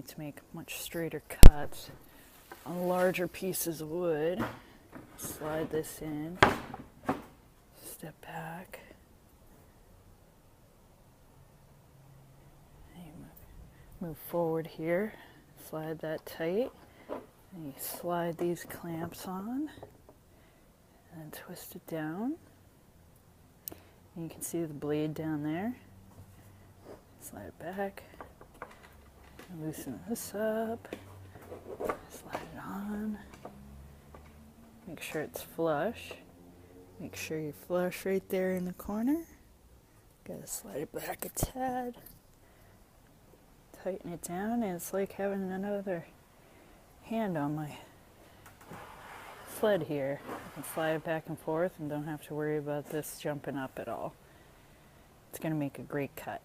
like to make much straighter cuts on larger pieces of wood. Slide this in, step back, and you move forward here, slide that tight, and you slide these clamps on, and twist it down. And you can see the blade down there. Slide it back, loosen this up, slide it on. Make sure it's flush. Make sure you're flush right there in the corner. Gotta slide it back a tad. Tighten it down, and it's like having another hand on my sled here. I can slide it back and forth and don't have to worry about this jumping up at all. It's gonna make a great cut.